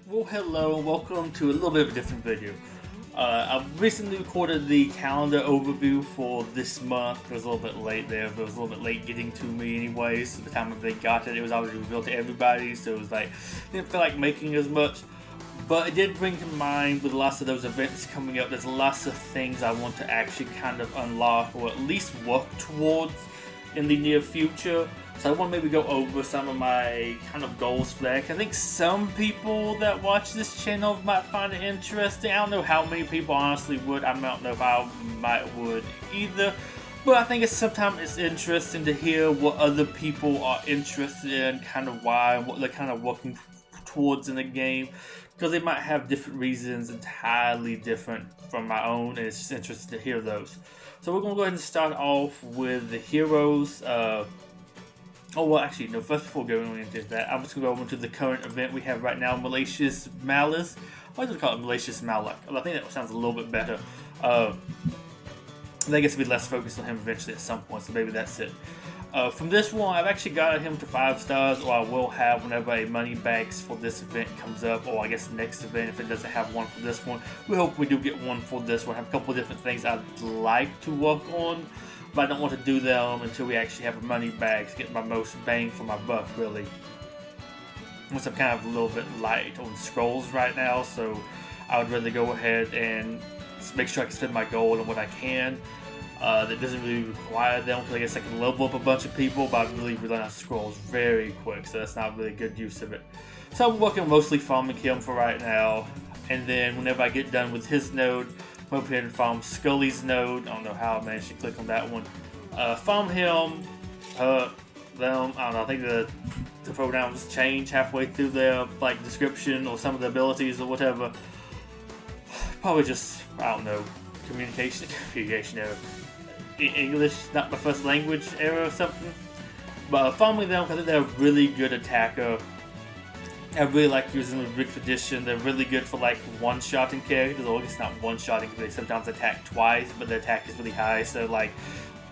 Well, hello, and welcome to a little bit of a different video. I recently recorded the calendar overview for this month. It was a little bit late there, but it was a little bit late getting to me anyways. So by the time they got it, it was already revealed to everybody, so it was like, didn't feel like making as much. But it did bring to mind with lots of those events coming up, there's lots of things I want to actually kind of unlock or at least work towards in the near future. So I want to maybe go over some of my kind of goals for that. I think some people that watch this channel might find it interesting. I don't know how many people honestly would. I don't know if I would either. But I think sometimes it's interesting to hear what other people are interested in, kind of why, and what they're kind of working towards in the game. Because they might have different reasons entirely different from my own, and it's just interesting to hear those. So we're going to go ahead and start off with the heroes. First before going into that, I'm just going to go over to the current event we have right now, Malicious Malice. Why do we call it Malicious Malak? I think that sounds a little bit better. I guess we'll be less focused on him eventually at some point, so maybe that's it. From this one, I've actually got him to 5 stars, or I will have whenever a money bags for this event comes up, or I guess the next event if it doesn't have one for this one. We hope we do get one for this one. I have a couple of different things I'd like to work on, but I don't want to do them until we actually have a money bag to get my most bang for my buck, really. Once I'm kind of a little bit light on scrolls right now, so I would rather go ahead and make sure I can spend my gold on what I can. That doesn't really require them, because I guess I can level up a bunch of people, but I really rely on scrolls very quick, so that's not really a good use of it. So I'm working mostly farming him for right now, and then whenever I get done with his node, I'm over here and farm Scully's node. I don't know how I managed to click on that one. Farm him, them. I don't know. I think the programs change halfway through their description or some of the abilities or whatever. Probably just, I don't know, communication error. English, not my first language error or something. But farming them because they're a really good attacker. I really like using them with Rick Edition. They're really good for one-shotting characters. Or I guess not one-shotting because they sometimes attack twice, but their attack is really high. So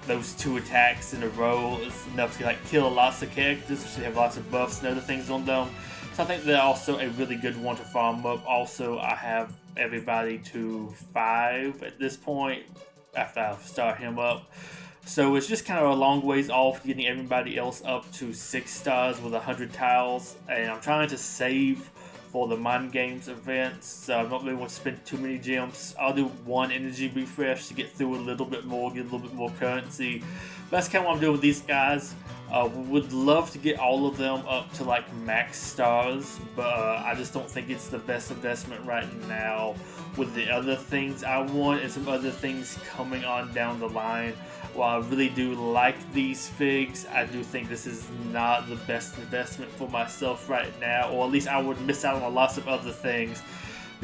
those 2 attacks in a row is enough to kill lots of characters, which they have lots of buffs and other things on them. So I think they're also a really good one to farm up. Also, I have everybody to 5 at this point after I start him up. So it's just kind of a long ways off getting everybody else up to 6 stars with 100 tiles. And I'm trying to save for the Mind Games events, so I don't really want to spend too many gems. I'll do 1 energy refresh to get through a little bit more, get a little bit more currency. But that's kind of what I'm doing with these guys. Would love to get all of them up to max stars, but I just don't think it's the best investment right now with the other things I want and some other things coming on down the line. While I really do like these figs, I do think this is not the best investment for myself right now, or at least I would miss out on lots of other things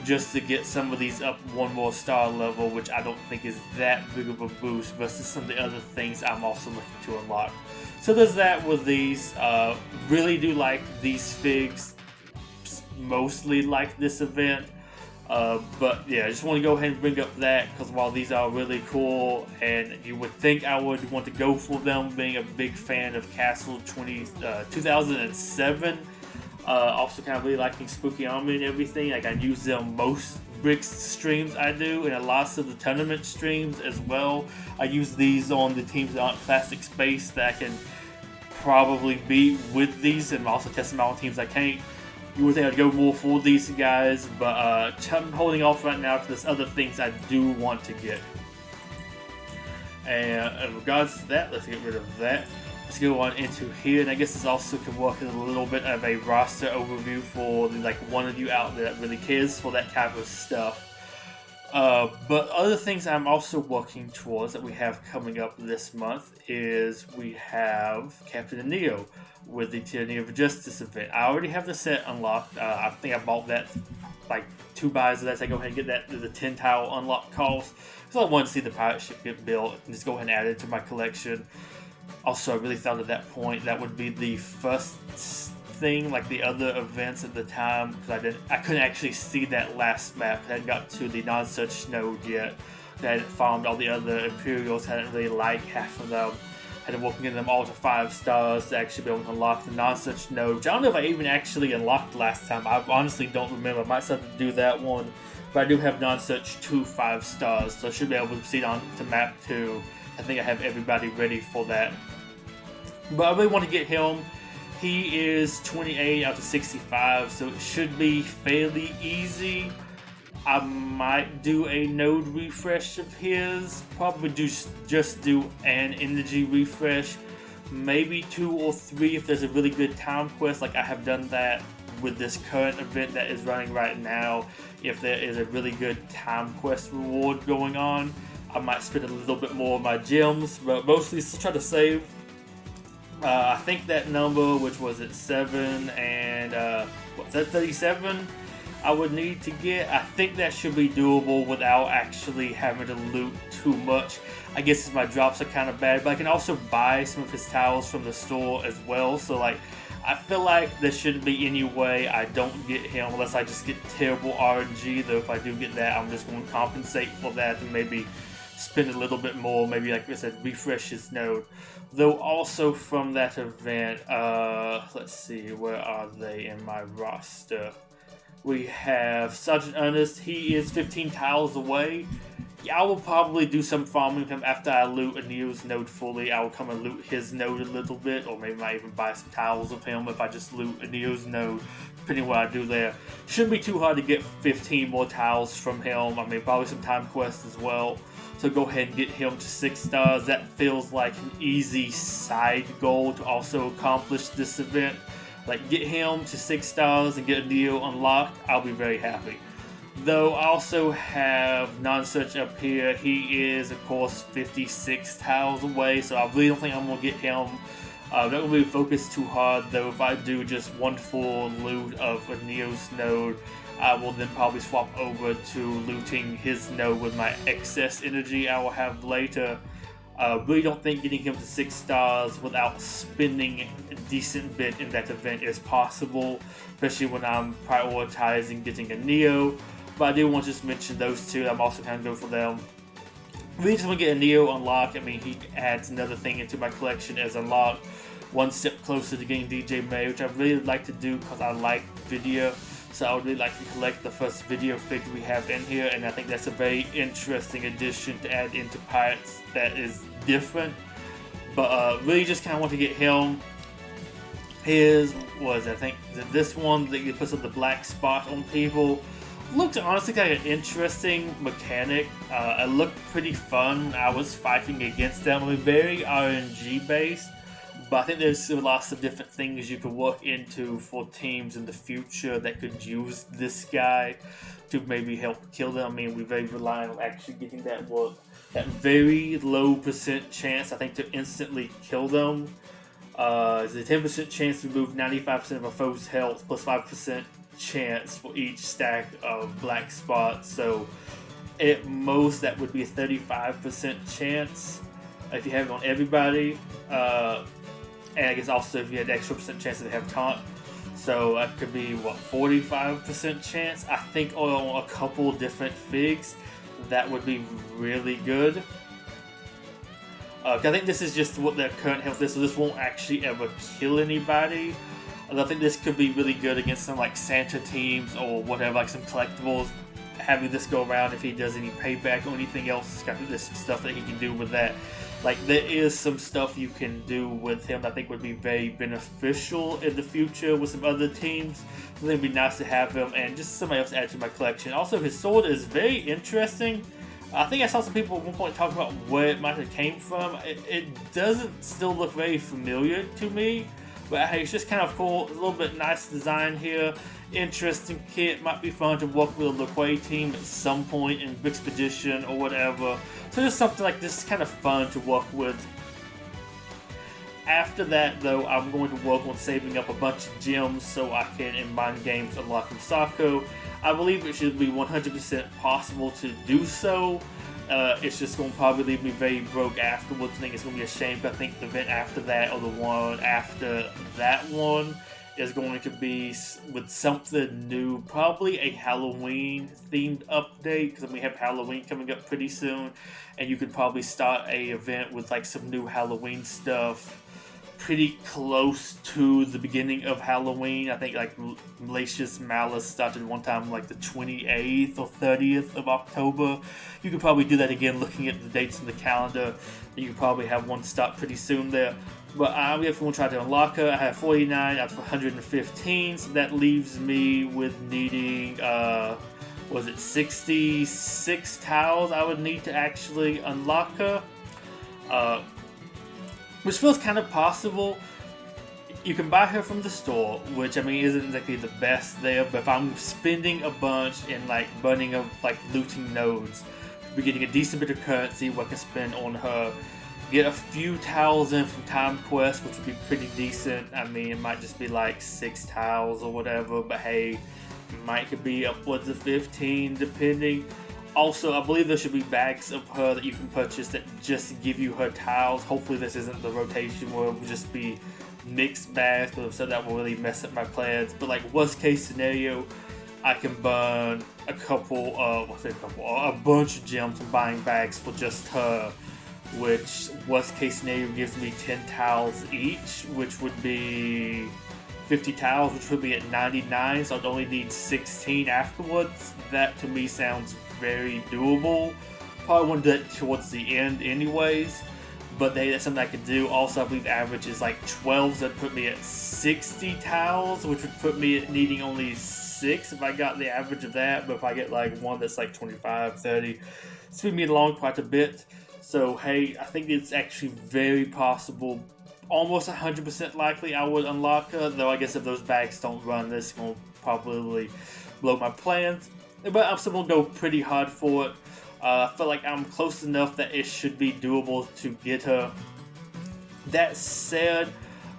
just to get some of these up 1 more star level, which I don't think is that big of a boost versus some of the other things I'm also looking to unlock. So there's that with these. Really do like these figs, mostly like this event. But yeah, I just want to go ahead and bring up that because while these are really cool, and you would think I would want to go for them, being a big fan of Castle 2007. Also kind of really liking Spooky Army and everything. I use them most Bricks streams I do, and lots of the tournament streams as well. I use these on the teams that aren't Classic Space that I can probably beat with these, and also test them out on teams I can't. You would think I'd go more for these guys, but I'm holding off right now to there's other things I do want to get. And in regards to that, let's get rid of that. Let's go on into here, and I guess this also can work as a little bit of a roster overview for one of you out there that really cares for that type of stuff. But other things I'm also working towards that we have coming up this month is we have Captain Neo with the Tyranny of Justice event. I already have the set unlocked. I think I bought that 2 buys of that, so I go ahead and get that to the 10 tile unlock cost. So I wanted to see the pirate ship get built and just go ahead and add it to my collection. Also, I really thought at that point that would be the first thing, the other events at the time, because I couldn't actually see that last map. I hadn't got to the non-search node yet. I hadn't farmed all the other Imperials. I didn't really like half of them. Had to work getting them all to 5 stars to actually be able to unlock the non-search node, which I don't know if I even actually unlocked last time. I honestly don't remember. I might still have to do that one. But I do have non-search to 5 stars, so I should be able to proceed on to map 2. I think I have everybody ready for that. But I really want to get him. He is 28 out of 65, so it should be fairly easy. I might do a node refresh of his. Probably just do an energy refresh. Maybe 2 or 3 if there's a really good time quest. Like I have done that with this current event that is running right now. If there is a really good time quest reward going on, I might spend a little bit more of my gems, but mostly still try to save. I think that number, which was at 7 and what's that, 37, I would need to get. I think that should be doable without actually having to loot too much. I guess my drops are kind of bad, but I can also buy some of his towels from the store as well. So like, I feel like there shouldn't be any way I don't get him unless I just get terrible RNG. Though if I do get that, I'm just going to compensate for that and maybe spend a little bit more. Maybe like I said, refresh his node. Though also from that event, let's see, where are they in my roster? We have Sergeant Ernest. He is 15 tiles away. Yeah, I will probably do some farming with him after I loot Neo's node fully. I will come and loot his node a little bit, or maybe I might even buy some tiles of him if I just loot Neo's node, depending on what I do there. Shouldn't be too hard to get 15 more tiles from him. I mean, probably some time quests as well. So go ahead and get him to 6 stars. That feels like an easy side goal to also accomplish this event. Like, get him to 6 stars and get a Neo unlocked. I'll be very happy. Though I also have non-search up here. He is, of course, 56 tiles away, so I really don't think I'm going to get him. I'm not going to really focus too hard, though. If I do just one full loot of a Neo's node, I will then probably swap over to looting his node with my excess energy I will have later. Really don't think getting him to 6 stars without spending a decent bit in that event is possible, especially when I'm prioritizing getting a Neo. But I do want to just mention those two. I'm also kind of going for them. Really just want to get a Neo unlocked. I mean, he adds another thing into my collection as unlocked. One step closer to getting DJ May, which I really would like to do because I like video. So I would really like to collect the first video figure we have in here, and I think that's a very interesting addition to add into Pirates that is different. But really just kind of want to get him. His was, I think, this one that puts up the black spot on people. Looked honestly like an interesting mechanic. It looked pretty fun. I was fighting against them. I mean, very RNG based. But I think there's lots of different things you could work into for teams in the future that could use this guy to maybe help kill them. I mean, we're very reliant on actually getting that work. That very low % chance, I think, to instantly kill them. There's a 10% chance to remove 95% of a foe's health, plus 5% chance for each stack of black spots. So at most, that would be a 35% chance if you have it on everybody. And I guess also if you had extra % chance to have taunt. So that could be, what, 45% chance? I think on a couple different figs, that would be really good. I think this is just what their current health is, so this won't actually ever kill anybody. I think this could be really good against some like Santa teams or whatever, like some collectibles. Having this go around if he does any payback or anything else, there's some stuff that he can do with that. Like, there is some stuff you can do with him that I think would be very beneficial in the future with some other teams. I think it'd be nice to have him and just somebody else add to my collection. Also, his sword is very interesting. I think I saw some people at one point talking about where it might have came from. It doesn't still look very familiar to me, but hey, it's just kind of cool. A little bit nice design here. Interesting kit. Might be fun to work with a Luquay team at some point in Expedition or whatever. So just something like this is kind of fun to work with. After that, though, I'm going to work on saving up a bunch of gems so I can, in mine games, unlock Misako. I believe it should be 100% possible to do so. It's just going to probably leave me very broke afterwards. I think it's going to be a shame, but I think the event after that, or the one after that one, is going to be with something new, probably a Halloween themed update, because we have Halloween coming up pretty soon, and you could probably start a event with like some new Halloween stuff pretty close to the beginning of Halloween. I think like Malicious Malice started one time like the 28th or 30th of October. You could probably do that again looking at the dates in the calendar. You could probably have one start pretty soon there. But we have to try to unlock her. I have 49 out of 115, so that leaves me with needing, was it 66 towels I would need to actually unlock her? Which feels kind of possible. You can buy her from the store, which I mean isn't exactly the best there, but if I'm spending a bunch in like burning of like looting nodes, we're getting a decent bit of currency what I can spend on her. Get a few towels in from Time Quest, which would be pretty decent. I mean, it might just be like 6 towels or whatever, but hey, it might could be upwards of 15 depending. Also, I believe there should be bags of her that you can purchase that just give you her tiles. Hopefully this isn't the rotation where it will just be mixed bags, but so that will really mess up my plans. But like worst case scenario, I can burn a bunch of gems from buying bags for just her, which worst case scenario gives me 10 towels each, which would be 50 towels, which would be at 99, so I'd only need 16 afterwards. That to me sounds very doable. Probably want to do that towards the end anyways, but that's something I could do. Also, I believe average is like 12, so that'd put me at 60 towels, which would put me at needing only 6 if I got the average of that. But if I get like one that's like 25, 30, speed me along quite a bit. So hey, I think it's actually very possible, almost 100% likely I would unlock her, though I guess if those bags don't run, this is going to probably blow my plans. But I'm still going to go pretty hard for it. I feel like I'm close enough that it should be doable to get her. That said,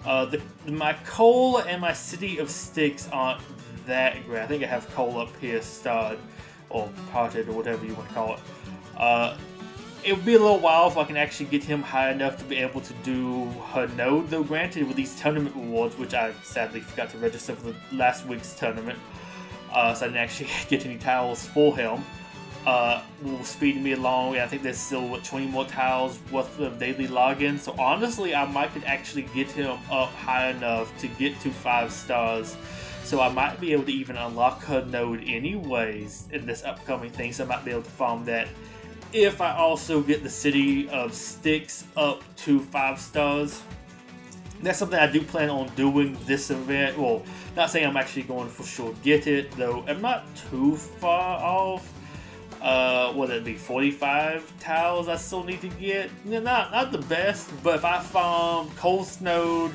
my coal and my City of Sticks aren't that great. I think I have coal up here starred, or parted, or whatever you want to call it. It would be a little while if I can actually get him high enough to be able to do her node, though granted with these tournament rewards, which I sadly forgot to register for the last week's tournament, so I didn't actually get any towels for him, will speed me along. I think there's still 20 more towels worth of daily login, so honestly I might could actually get him up high enough to get to 5 stars. So I might be able to even unlock her node anyways in this upcoming thing, so I might be able to farm that if I also get the City of Sticks up to 5 stars. That's something I do plan on doing this event. Well, not saying I'm actually going to for sure get it, though I'm not too far off. What would it be, 45 towels I still need to get? Not the best, but if I farm Cold's node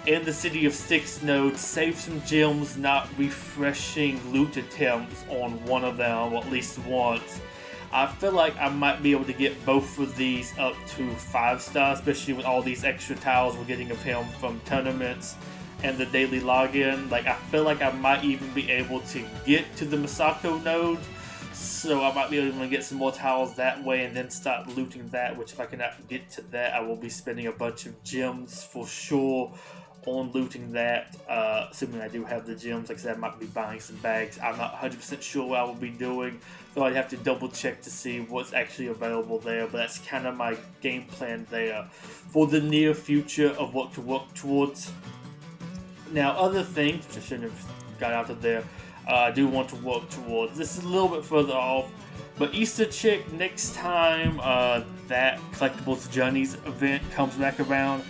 and the City of Sticks node, save some gems not refreshing loot attempts on one of them, or at least once, I feel like I might be able to get both of these up to 5 stars, especially with all these extra towels we're getting of him from tournaments and the daily login. Like, I feel like I might even be able to get to the Masako node, so I might be able to get some more towels that way and then start looting that, which if I cannot get to that, I will be spending a bunch of gems for sure on looting that, assuming I do have the gems. Like I said, I might be buying some bags. I'm not 100% sure what I will be doing, so I'd have to double check to see what's actually available there, but that's kind of my game plan there for the near future of what to work towards. Now, other things, which I shouldn't have got out of there, I do want to work towards. This is a little bit further off, but Easter Chick, next time that Collectibles Journeys event comes back around,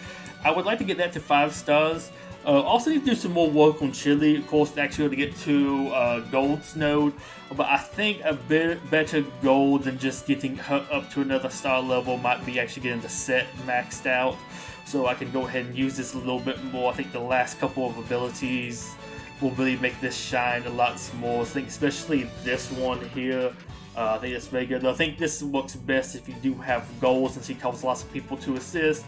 I would like to get that to 5 stars. Also need to do some more work on Chili, of course, to actually be able to get to Gold's node. But I think a bit better gold than just getting her up to another star level might be actually getting the set maxed out. So I can go ahead and use this a little bit more. I think the last couple of abilities will really make this shine a lot more. I think especially this one here. I think that's very good. I think this works best if you do have gold, since he causes lots of people to assist.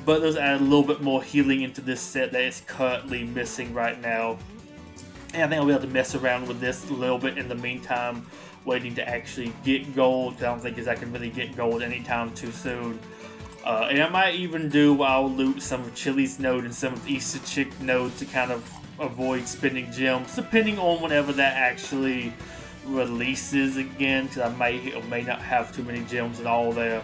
But those add a little bit more healing into this set that is currently missing right now. And I think I'll be able to mess around with this a little bit in the meantime, waiting to actually get gold. I don't think I can really get gold anytime too soon. And I might even do, I'll loot some of Chili's node and some of Easter Chick node to kind of avoid spending gems, depending on whenever that actually releases again, because I may or may not have too many gems at all there.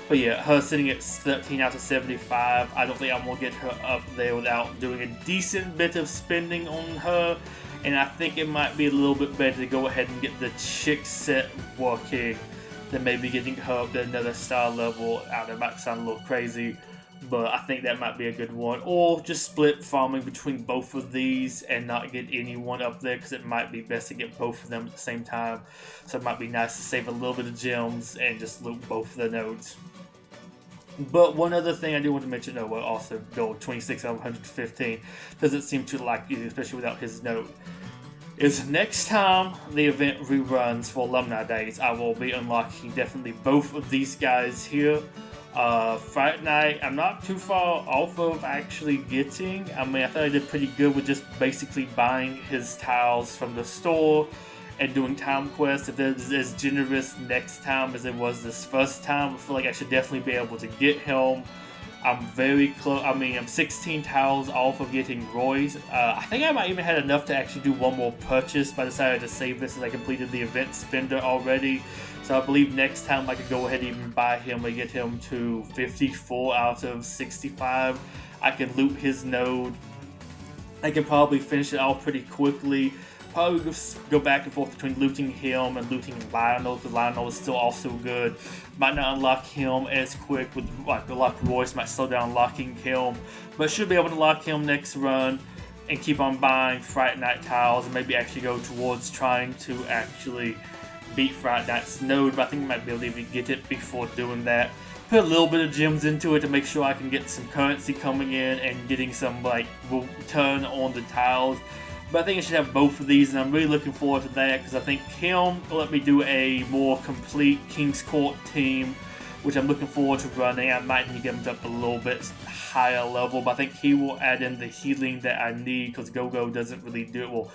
But yeah, her sitting at 13 out of 75, I don't think I'm going to get her up there without doing a decent bit of spending on her. And I think it might be a little bit better to go ahead and get the chick set working than maybe getting her up to another star level. That might sound a little crazy, but I think that might be a good one. Or just split farming between both of these and not get anyone up there, because it might be best to get both of them at the same time. So it might be nice to save a little bit of gems and just loot both of the nodes. But one other thing I do want to mention, also gold 26 out of 115 doesn't seem to like you, especially without his node, is next time the event reruns for Alumni Days, I will be unlocking definitely both of these guys here. Friday Night, I'm not too far off of actually getting. I mean, I thought I did pretty good with just basically buying his tiles from the store and doing time quests. If it's as generous next time as it was this first time, I feel like I should definitely be able to get him. I'm very close. I mean, I'm 16 tiles off of getting Roy's. I think I might even had enough to actually do one more purchase, but I decided to save this as I completed the event spender already. So I believe next time I could go ahead and even buy him and get him to 54 out of 65. I can loot his node. I can probably finish it out pretty quickly. Probably go back and forth between looting him and looting Lionel, because Lionel is still also good. Might not unlock him as quick with unlock Royce, might slow down unlocking him, but should be able to lock him next run and keep on buying Friday Night tiles and maybe actually go towards trying to actually beat Friday Night's node. But I think I might be able to even get it before doing that. Put a little bit of gems into it to make sure I can get some currency coming in and getting some return on the tiles. But I think I should have both of these, and I'm really looking forward to that, because I think him will let me do a more complete King's Court team, which I'm looking forward to running. I might need to get him up a little bit higher level, but I think he will add in the healing that I need, because Go-Go doesn't really do it. Well,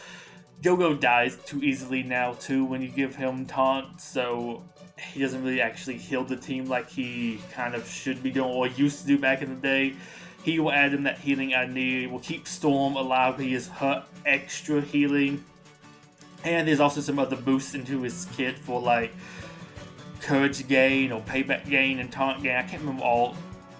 Go-Go dies too easily now too when you give him taunt, so he doesn't really actually heal the team like he kind of should be doing, or used to do back in the day. He will add in that healing I need. Will keep Storm alive. He is her extra healing. And there's also some other boosts into his kit for courage gain or payback gain and taunt gain. I can't remember all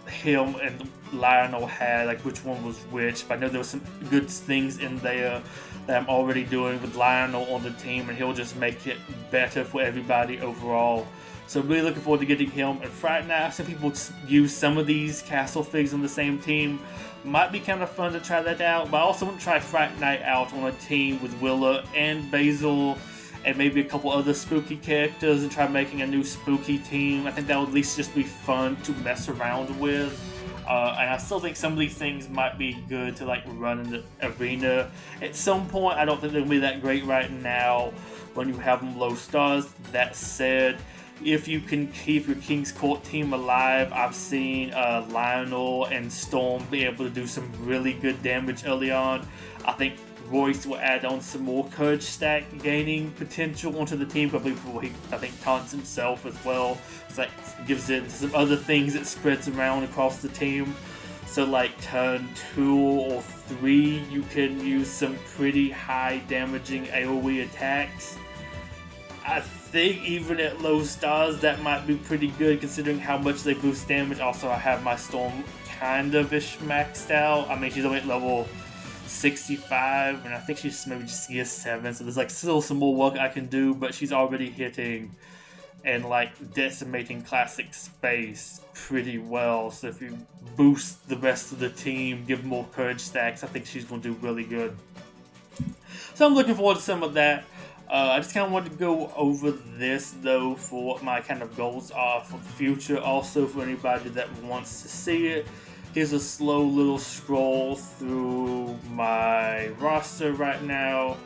him and Lionel had, which one was which. But I know there was some good things in there that I'm already doing with Lionel on the team. And he'll just make it better for everybody overall. So really looking forward to getting him. And Friday Night, some people use some of these castle figs on the same team. Might be kind of fun to try that out. But I also want to try Friday Night out on a team with Willa and Basil and maybe a couple other spooky characters and try making a new spooky team. I think that would at least just be fun to mess around with. And I still think some of these things might be good to run in the arena at some point. I don't think they'll be that great right now when you have them low stars. That said, if you can keep your King's Court team alive, I've seen Lionel and Storm be able to do some really good damage early on. I think Royce will add on some more courage stack gaining potential onto the team, probably before he, I think, taunts himself as well. So that gives it some other things that spreads around across the team. So turn 2 or 3, you can use some pretty high damaging AoE attacks. I think even at low stars that might be pretty good considering how much they boost damage. Also, I have my Storm kind of-ish maxed out. I mean, she's only at level 65 and I think she's maybe just CS 7, so there's still some more work I can do, but she's already hitting and decimating classic space pretty well. So if you boost the rest of the team, give more courage stacks, I think she's going to do really good. So I'm looking forward to some of that. I just kind of wanted to go over this, though, for what my kind of goals are for the future. Also, for anybody that wants to see it, here's a slow little scroll through my roster right now.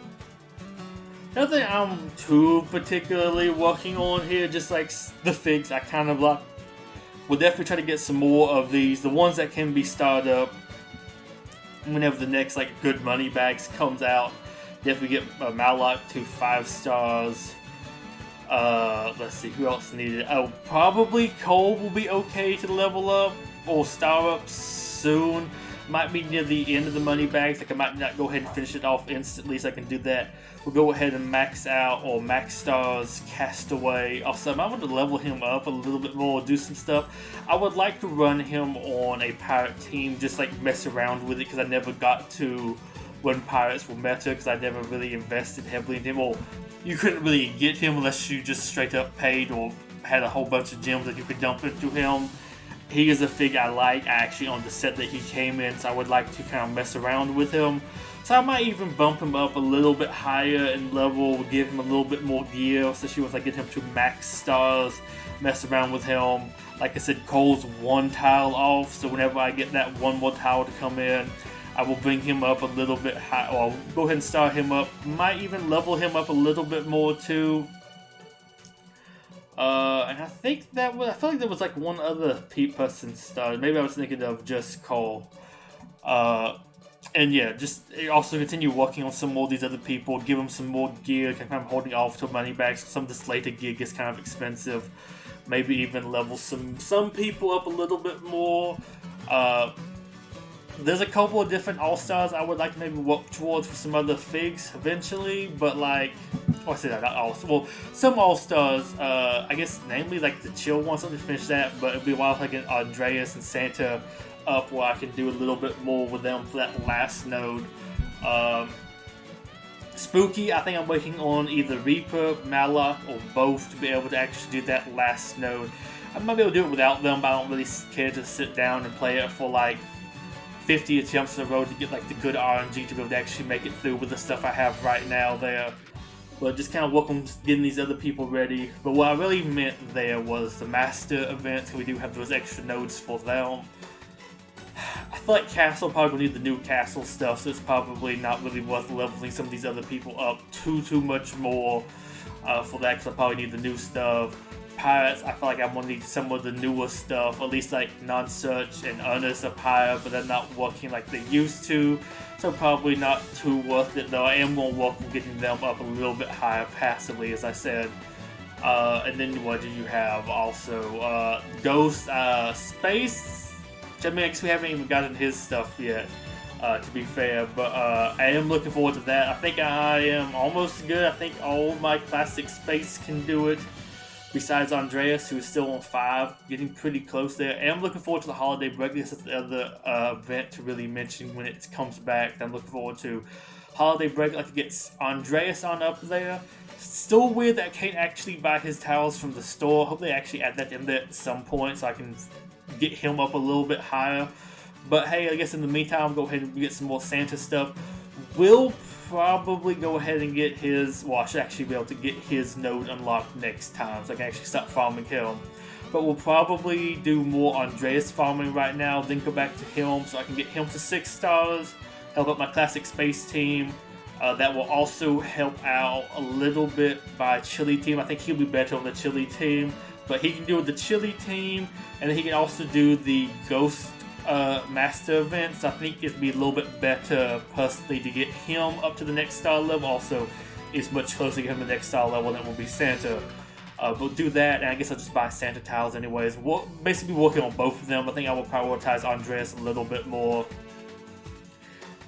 Nothing I'm too particularly working on here, just the figs I kind of like. We'll definitely try to get some more of these, the ones that can be started up whenever the next good money bags comes out. Definitely get Malak to 5 stars. Let's see, who else needed? Oh, probably Cole will be okay to level up or star up soon. Might be near the end of the money bags, like I might not go ahead and finish it off instantly, so I can do that. We'll go ahead and max out or max stars Castaway. Also, I might want to level him up a little bit more, do some stuff. I would like to run him on a pirate team, just like mess around with it, because I never got to when pirates were meta, because I never really invested heavily in him. Or you couldn't really get him unless you just straight up paid or had a whole bunch of gems that you could dump into him. He is a figure I like. I actually own the set that he came in, so I would like to kind of mess around with him. So I might even bump him up a little bit higher in level, give him a little bit more gear, especially once I get him to max stars, mess around with him. Like I said, Cole's one tile off, so whenever I get that one more tile to come in, I will bring him up a little bit high, or I'll go ahead and start him up. Might even level him up a little bit more too. And I think I feel like there was like one other person started. Maybe I was thinking of just Cole. And yeah, just also continue working on some more of these other people, give them some more gear, kind of holding off to money bags. Some of this later gear gets kind of expensive. Maybe even level some people up a little bit more. There's a couple of different All-Stars I would like to maybe work towards for some other figs eventually, but like, I say that, not all, well, some All-Stars, I guess namely like the chill ones, let me finish that, but it'll be a while if I get Andreas and Santa up where I can do a little bit more with them for that last node. Spooky, I think I'm working on either Reaper, Malak, or both to be able to actually do that last node. I might be able to do it without them, but I don't really care to sit down and play it for like 50 attempts in a row to get like the good RNG to be able to actually make it through with the stuff I have right now there. But just kind of work on getting these other people ready. But what I really meant there was the master events, because we do have those extra nodes for them. I feel like Castle probably need the new Castle stuff, so it's probably not really worth leveling some of these other people up too much more for that, because I probably need the new stuff. Pirates, I feel like I'm gonna need some of the newer stuff, at least like Non-Search and Earnest are pirate, but they're not working like they used to, so probably not too worth it, though I am gonna work on getting them up a little bit higher passively, as I said. And then what do you have also? Ghost, Space, which I mean, I guess we haven't even gotten his stuff yet, to be fair, but I am looking forward to that. I think I am almost good. I think all my classic Space can do it. Besides Andreas, who is still on 5, getting pretty close there. And I'm looking forward to the holiday break. This is the other event to really mention when it comes back that I'm looking forward to. Holiday break, like to get Andreas on up there. Still weird that I can't actually buy his towels from the store. Hope they actually add that in there at some point so I can get him up a little bit higher. But hey, I guess in the meantime, go ahead and get some more Santa stuff. We'll probably go ahead and get his, well, I should actually be able to get his node unlocked next time, so I can actually start farming him. But we'll probably do more Andreas farming right now, then go back to him, so I can get him to 6 stars, help out my classic Space team. That will also help out a little bit by Chili team. I think he'll be better on the Chili team, but he can do the Chili team, and then he can also do the Ghost master events. I think it'd be a little bit better personally to get him up to the next star level. Also, it's much closer to get him to the next star level than it will be Santa. But do that, and I guess I'll just buy Santa tiles anyways. We'll basically working on both of them. I think I will prioritize Andreas a little bit more.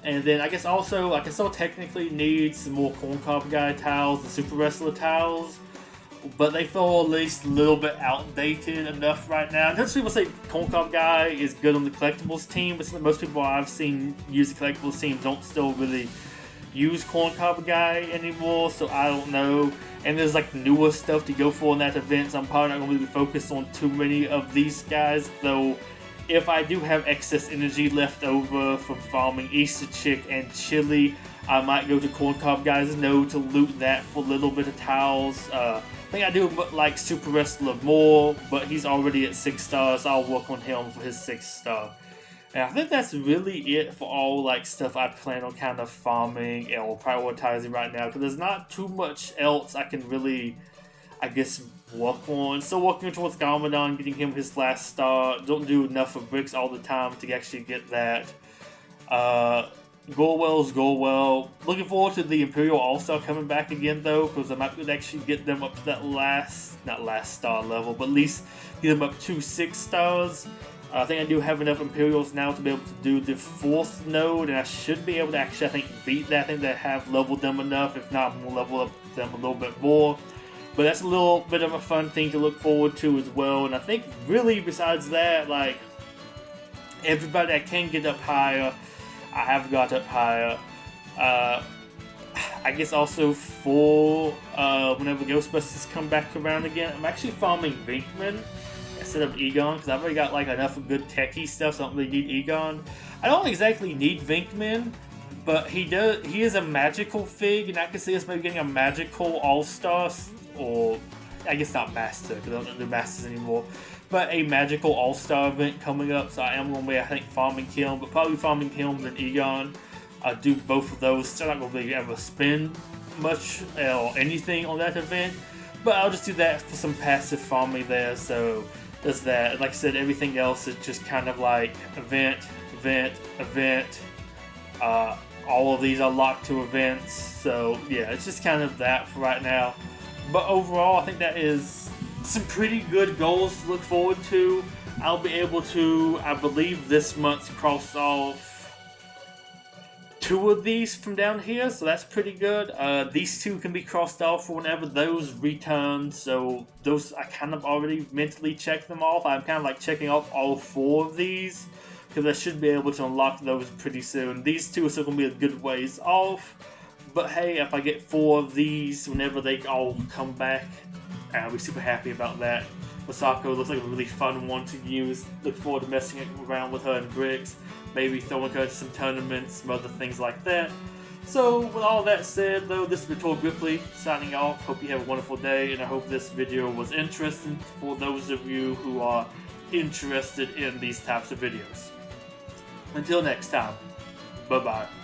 And then I guess also, I can still technically need some more Corncob Guy tiles, the Super Wrestler tiles. But they feel at least a little bit outdated enough right now. Most people say Corncob Guy is good on the collectibles team, but most people I've seen use the collectibles team don't still really use Corncob Guy anymore, so I don't know. And there's like newer stuff to go for in that event, so I'm probably not going to be focused on too many of these guys, though if I do have excess energy left over from farming Easter Chick and Chili, I might go to Corncob Guy's node to loot that for a little bit of tiles. I think I do like Super Wrestler more, but he's already at 6 stars, so I'll work on him for his 6th star. And I think that's really it for all like stuff I plan on kind of farming or prioritizing right now, because there's not too much else I can really, I guess, work on. Still working towards Garmadon, getting him his last star. Don't do enough for bricks all the time to actually get that. Gorwell's Gorwell. Looking forward to the Imperial All-Star coming back again, though, because I might be able to actually get them up to that not last star level, but at least get them up to 6 stars. I think I do have enough Imperials now to be able to do the 4th node, and I should be able to actually, I think, beat that. I think they have leveled them enough. If not, we'll level up them a little bit more. But that's a little bit of a fun thing to look forward to as well. And I think really besides that, like, everybody that can get up higher, I have got up higher. I guess also for whenever Ghostbusters come back around again, I'm actually farming Vinkman instead of Egon, because I've already got like enough of good techie stuff, so I don't really need Egon. I don't exactly need Vinkman, but he is a magical fig, and I can see us maybe getting a magical all-star, or I guess not master, because I don't do masters anymore, but a magical all-star event coming up, so I am going to be, I think, farming him, but probably farming him than Egon. I'll do both of those. Still not going to really ever spend much or anything on that event, but I'll just do that for some passive farming there, so does that. And like I said, everything else is just kind of like event. All of these are locked to events, so yeah, it's just kind of that for right now. But overall, I think that is some pretty good goals to look forward to. I'll be able to, I believe this month, cross off 2 of these from down here, so that's pretty good. These 2 can be crossed off for whenever those return, so those I kind of already mentally checked them off. I'm kind of like checking off all 4 of these, because I should be able to unlock those pretty soon. These 2 are still going to be a good ways off, but hey, if I get 4 of these whenever they all come back, I'll be super happy about that. Masako looks like a really fun one to use. Look forward to messing around with her in Bricks. Maybe throwing her to some tournaments, some other things like that. So, with all that said, though, this is Tor Gripply signing off. Hope you have a wonderful day, and I hope this video was interesting for those of you who are interested in these types of videos. Until next time, bye-bye.